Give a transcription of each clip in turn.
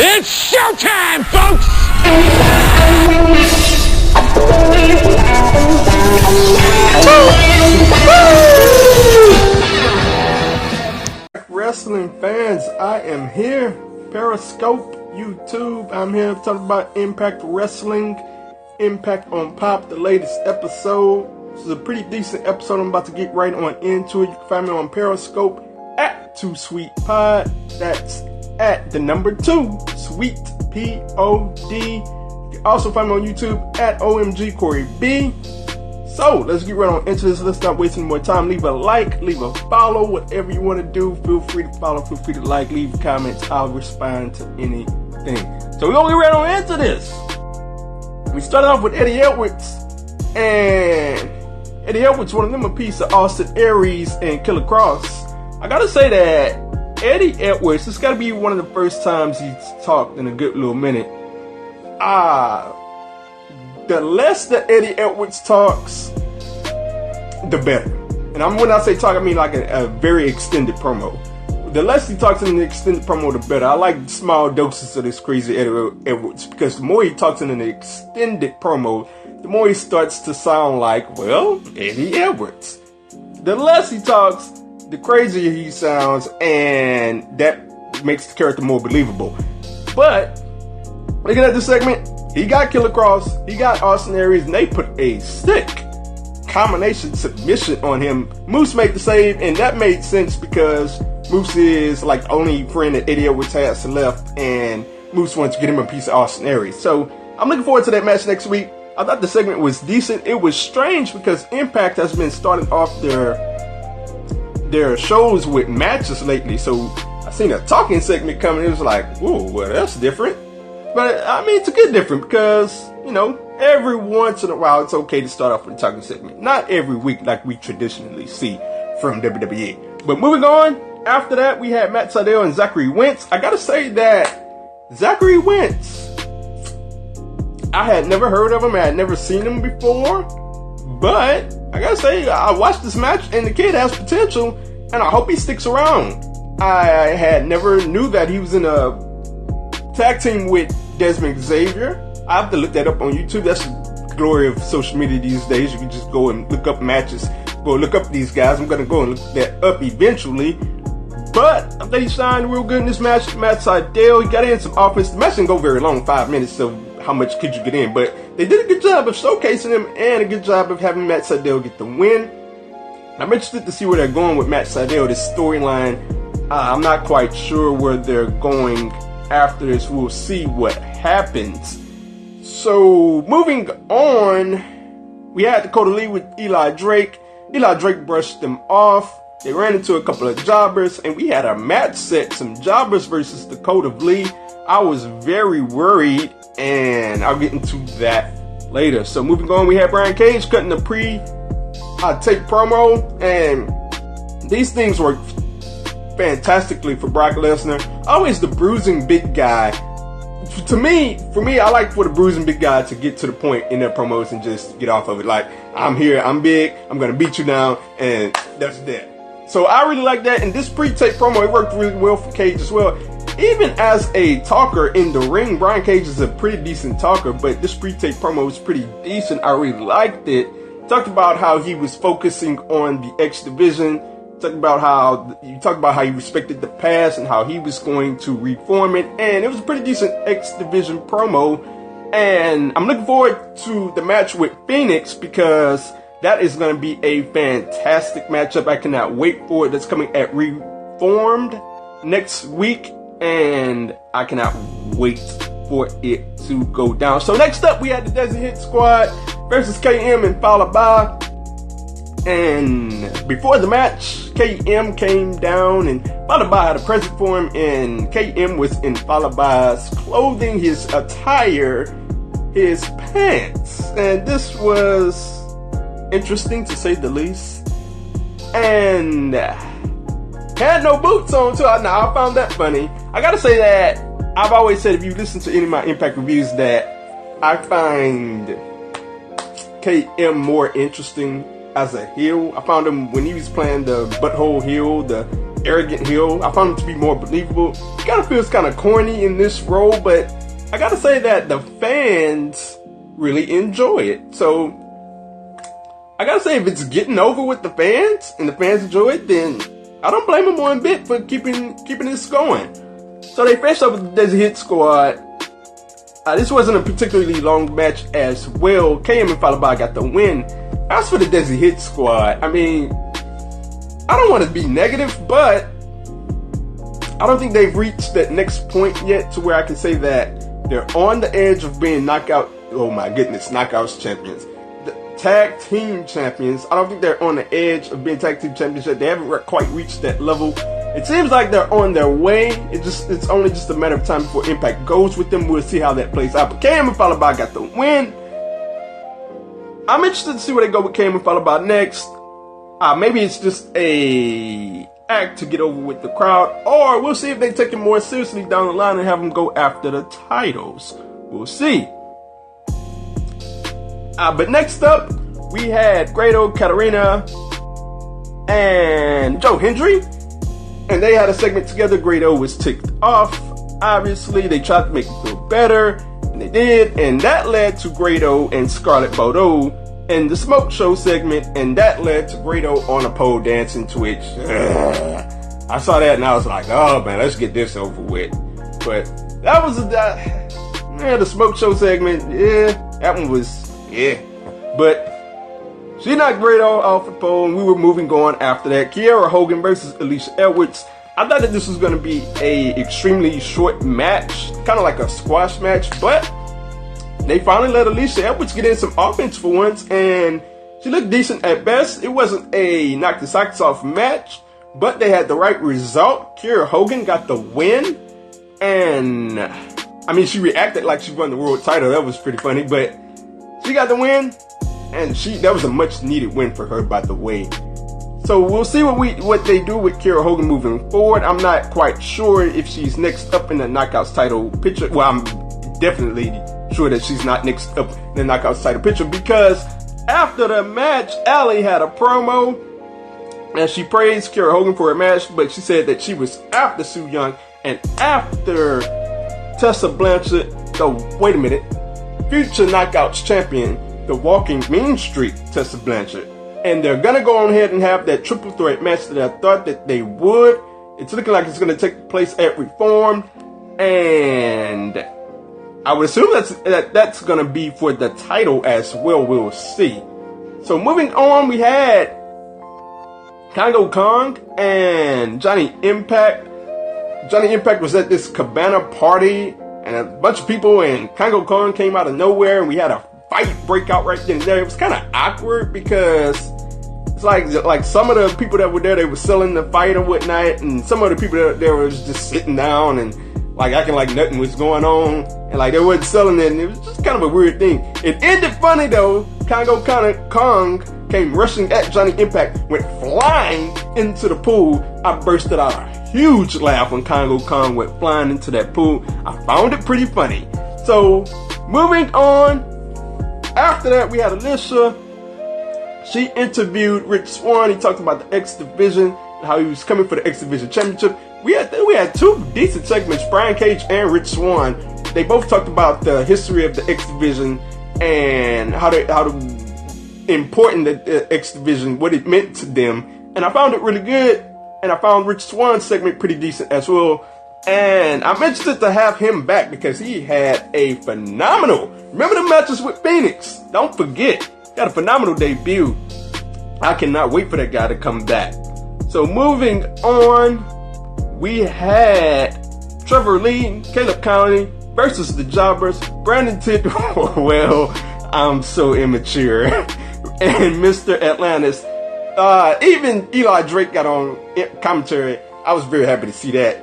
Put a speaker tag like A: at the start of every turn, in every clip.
A: It's showtime, folks!
B: Wrestling fans, I am here. Periscope, YouTube. I'm here talking about Impact Wrestling, Impact on Pop, the latest episode. This is a pretty decent episode. I'm about to get right on into it. You can find me on Periscope at 2SweetPod. That's at the number 2, Sweet P-O-D. You can also find me on YouTube at OMG Corey B. So, let's get right on into this. Let's not waste any more time. Leave a like, leave a follow, whatever you want to do. Feel free to follow, feel free to like, leave comments. I'll respond to anything. So, we're going to get right on into this. We started off with Eddie Edwards. And Eddie Edwards, one of them, a piece of Austin Aries and Killer Cross. I got to say that Eddie Edwards, this got to be one of the first times he's talked in a good little minute. The less that Eddie Edwards talks, the better. And when I say talk, I mean like a very extended promo. The less he talks in an extended promo, the better. I like small doses of this crazy Eddie Edwards, because the more he talks in an extended promo, the more he starts to sound like, well, Eddie Edwards. The less he talks, the crazier he sounds, and that makes the character more believable. But looking at this segment, he got Killer Cross, he got Austin Aries, and they put a sick combination submission on him. Moose made the save, and that made sense because Moose is like the only friend that Eddie Edwards has left, and Moose wants to get him a piece of Austin Aries. So I'm looking forward to that match next week. I thought the segment was decent. It was strange because Impact has been starting off their shows with matches lately. So I seen a talking segment coming. It was like, whoa, well, that's different. But, I mean, it's a good different because, you know, every once in a while, it's okay to start off with a talking segment. Not every week like we traditionally see from WWE. But moving on, after that, we had Matt Sydal and Zachary Wentz. I gotta say that Zachary Wentz, I had never heard of him. I had never seen him before. But, I gotta say, I watched this match, and the kid has potential, and I hope he sticks around. I had never knew that he was in a tag team with Desmond Xavier. I have to look that up on YouTube. That's the glory of social media these days. You can just go and look up matches. Go look up these guys. I'm going to go and look that up eventually. But I think he shined real good in this match. Matt Sydal, he got in some offense. The match didn't go very long, 5 minutes, so how much could you get in? But they did a good job of showcasing him and a good job of having Matt Sydal get the win. I'm interested to see where they're going with Matt Sydal, this storyline. I'm not quite sure where they're going after this. We'll see what happens. So, moving on, we had Dakota Lee with Eli Drake. Eli Drake brushed them off. They ran into a couple of jobbers, and we had a match set, some jobbers versus Dakota Lee. I was very worried, and I'll get into that later. So, moving on, we had Brian Cage cutting the pre-tape promo, and these things were fantastically for Brock Lesnar. Always the bruising big guy. For me, I like for the bruising big guy to get to the point in their promos and just get off of it. Like, I'm here, I'm big, I'm gonna beat you down, and that's that. So I really like that, and this pre-tape promo, it worked really well for Cage as well. Even as a talker in the ring, Brian Cage is a pretty decent talker, but this pre-tape promo was pretty decent. I really liked it. Talked about how he was focusing on the X Division. Talk about how he respected the past and how he was going to reform it, and it was a pretty decent X Division promo. And I'm looking forward to the match with Phoenix because that is going to be a fantastic matchup. I cannot wait for it. That's coming at Reformed next week, and I cannot wait for it to go down. So next up, we had the Desert Hit Squad versus KM and Fallah Bahh. And before the match, KM came down and Fallah Bahh had a present for him, and KM was in Fallah Bahh's clothing, his attire, his pants. And this was interesting to say the least. And had no boots on too. Now I found that funny. I gotta say that I've always said, if you listen to any of my Impact reviews, that I find KM more interesting as a heel. I found him when he was playing the butthole heel, the arrogant heel. I found him to be more believable. He kind of feels kind of corny in this role, but I gotta say that the fans really enjoy it. So I gotta say, if it's getting over with the fans and the fans enjoy it, then I don't blame them one bit for keeping this going. So they faced up with the Desi Hit Squad. This wasn't a particularly long match as well. KM and Falaba got the win. As for the Desi Hit Squad, I mean, I don't want to be negative, but I don't think they've reached that next point yet to where I can say that they're on the edge of being knockouts champions. The tag team champions, I don't think they're on the edge of being tag team champions yet. They haven't quite reached that level. It seems like they're on their way. It's only just a matter of time before Impact goes with them. We'll see how that plays out. But KM and Falaba got the win. I'm interested to see where they go with KM and Falaba next. Maybe it's just a act to get over with the crowd, or we'll see if they take it more seriously down the line and have them go after the titles. We'll see. But next up, we had Grado, Katarina, and Joe Hendry. And they had a segment together. Grado was ticked off. Obviously, they tried to make him feel better, and they did. And that led to Grado and Scarlett Bordeaux in the Smoke Show segment, and that led to Grado on a pole dancing to it. I saw that and I was like, oh man, let's get this over with. But that was the Smoke Show segment. Yeah, that one was, yeah. But she knocked Grado off the pole, and we were moving on after that. Kiera Hogan versus Alicia Edwards. I thought that this was going to be a extremely short match, kind of like a squash match, but they finally let Alicia Edwards get in some offense for once, and she looked decent at best. It wasn't a knock the socks off match, but they had the right result. Kiera Hogan got the win, and I mean, she reacted like she won the world title. That was pretty funny, but she got the win, and that was a much needed win for her, by the way. So we'll see what they do with Kiera Hogan moving forward. I'm not quite sure if she's next up in the Knockouts title picture. Well, I'm definitely sure that she's not next up in the Knockouts title picture, because after the match, Allie had a promo and she praised Kiera Hogan for her match, but she said that she was after Su Yung and after Tessa Blanchard, wait a minute, future Knockouts champion, the Walking Mean Streak, Tessa Blanchard. And they're gonna go on ahead and have that triple threat match that I thought that they would. It's looking like it's gonna take place at Reform, and I would assume that's gonna be for the title as well. We'll see. So moving on, we had Congo Kong and Johnny Impact. Johnny Impact was at this cabana party, and a bunch of people, and Congo Kong came out of nowhere, and we had a fight break out right then and there. It was kind of awkward because it's like some of the people that were there, they were selling the fight or whatnot, and some of the people that there was just sitting down and like acting like nothing was going on, and like they wasn't selling it, and it was just kind of a weird thing. It ended funny though. Congo Kong came rushing at Johnny Impact, went flying into the pool. I bursted out a huge laugh when Congo Kong went flying into that pool. I found it pretty funny. So moving on, after that we had Alicia. She interviewed Rich Swann. He talked about the X Division, how he was coming for the X Division Championship. We had two decent segments, Brian Cage and Rich Swann. They both talked about the history of the X Division and how important the X Division, what it meant to them. And I found it really good. And I found Rich Swann's segment pretty decent as well. And I'm interested to have him back because he had a phenomenal, remember the matches with Phoenix? Don't forget, got a phenomenal debut. I cannot wait for that guy to come back. So moving on, we had Trevor Lee, Caleb Conley versus the Jobbers, Brandon Tidwell, well, I'm so immature, and Mr. Atlantis. Even Eli Drake got on commentary. I was very happy to see that.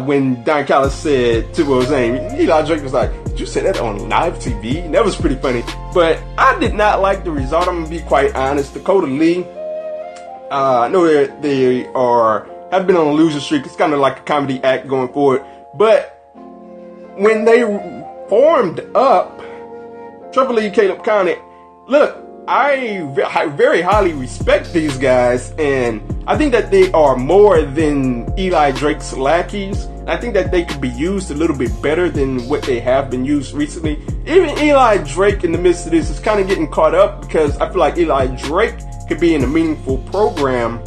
B: When Don Callis said Tidwell's name, Eli Drake was like, did you say that on live TV? And that was pretty funny. But I did not like the result. I'm going to be quite honest. Dakota Lee, I know they have been on a losing streak. It's kind of like a comedy act going forward. But when they formed up, Trevor Lee, Caleb Conley, look, I very highly respect these guys, and I think that they are more than Eli Drake's lackeys. I think that they could be used a little bit better than what they have been used recently. Even Eli Drake in the midst of this is kind of getting caught up because I feel like Eli Drake could be in a meaningful program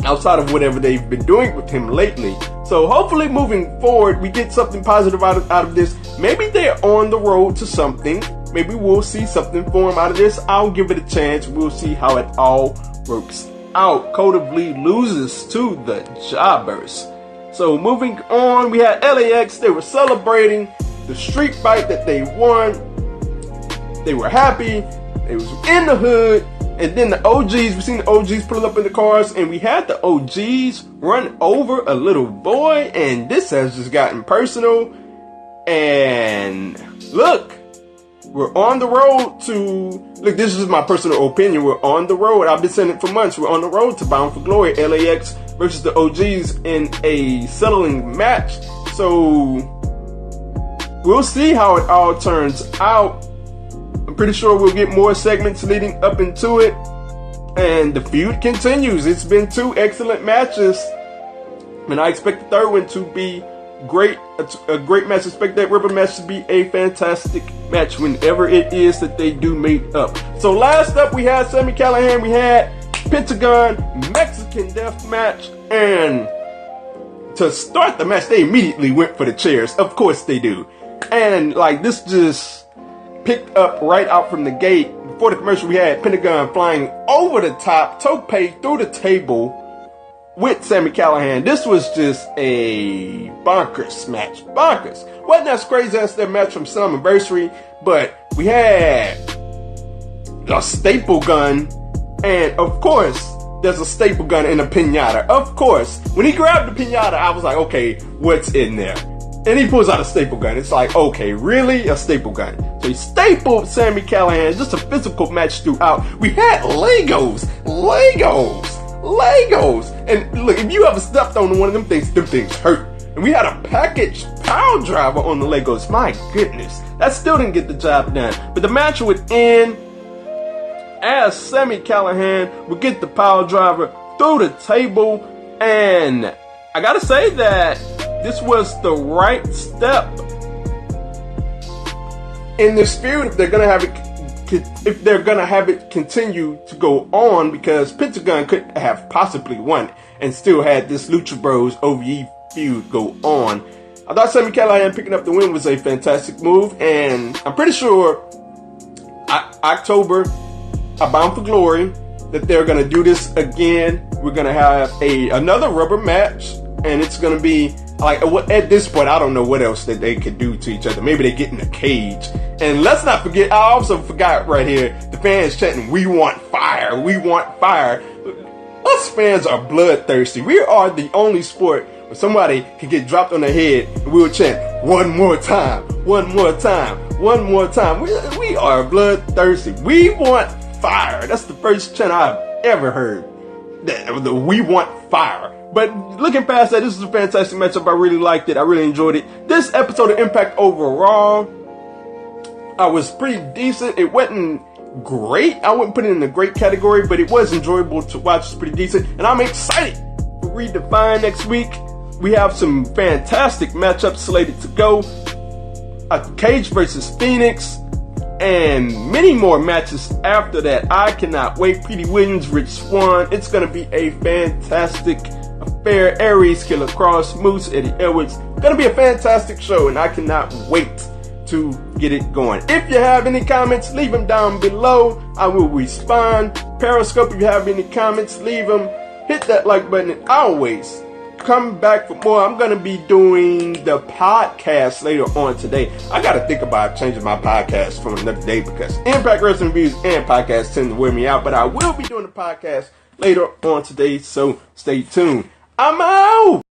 B: outside of whatever they've been doing with him lately. So hopefully moving forward, we get something positive out of this. Maybe they're on the road to something. Maybe we'll see something for him out of this. I'll give it a chance. We'll see how it all works out. Code of Lee loses to the Jobbers. So moving on, we had LAX. They were celebrating the street fight that they won. They were happy. They was in the hood. And then the OGs, we seen the OGs pull up in the cars, and we had the OGs run over a little boy, and this has just gotten personal. And look, we're on the road to, look, this is my personal opinion, we're on the road, I've been saying it for months, we're on the road to Bound for Glory, LAX versus the OGs in a settling match. So we'll see how it all turns out. I'm pretty sure we'll get more segments leading up into it. And the feud continues. It's been 2 excellent matches. And I expect the third one to be great. A great match. I expect that rubber match to be a fantastic match whenever it is that they do meet up. So last up we had Sami Callihan. We had Pentagon Mexican Death Match. And to start the match, they immediately went for the chairs. Of course they do. And like this just picked up right out from the gate. Before the commercial, we had Pentagon flying over the top, tope through the table with Sami Callihan. This was just a bonkers match. Bonkers. Wasn't as crazy as their match from Slammiversary, but we had a staple gun, and of course, there's a staple gun in a pinata. Of course, when he grabbed the pinata, I was like, okay, what's in there? And he pulls out a staple gun. It's like, okay, really? A staple gun. So he stapled Sami Callihan. Just a physical match throughout. We had Legos. And look, if you ever stepped on one of them things hurt. And we had a package power driver on the Legos. My goodness. That still didn't get the job done. But the match would end as Sami Callihan would get the power driver through the table. And I gotta say that this was the right step in this feud if they're gonna have it continue to go on, because Pentagon could have possibly won and still had this Lucha Bros OVE feud go on. I thought Sami Callihan picking up the win was a fantastic move, and I'm pretty sure October, Bound for Glory, that they're gonna do this again. We're gonna have another rubber match, and it's gonna be like, at this point, I don't know what else that they could do to each other. Maybe they get in a cage. And let's not forget, I also forgot right here, the fans chanting, "We want fire, we want fire." Us fans are bloodthirsty. We are the only sport where somebody can get dropped on their head and we'll chant, "One more time, one more time, one more time." We are bloodthirsty. We want fire. That's the first chant I've ever heard. We want fire. But looking past that, this is a fantastic matchup. I really liked it. I really enjoyed it. This episode of Impact overall, I was pretty decent. It wasn't great. I wouldn't put it in the great category, but it was enjoyable to watch. It's pretty decent. And I'm excited for Redefine next week. We have some fantastic matchups slated to go. Cage versus Phoenix. And many more matches after that. I cannot wait. Petey Williams, Rich Swann. It's going to be a fantastic affair. Aries, Killer Cross, Moose, Eddie Edwards. Gonna be a fantastic show, and I cannot wait to get it going. If you have any comments, leave them down below. I will respond. Periscope, if you have any comments, leave them. Hit that like button, and always come back for more. I'm gonna be doing the podcast later on today. I gotta think about changing my podcast for another day, because Impact Wrestling Reviews and podcasts tend to wear me out. But I will be doing the podcast later on today, so stay tuned. I'm out!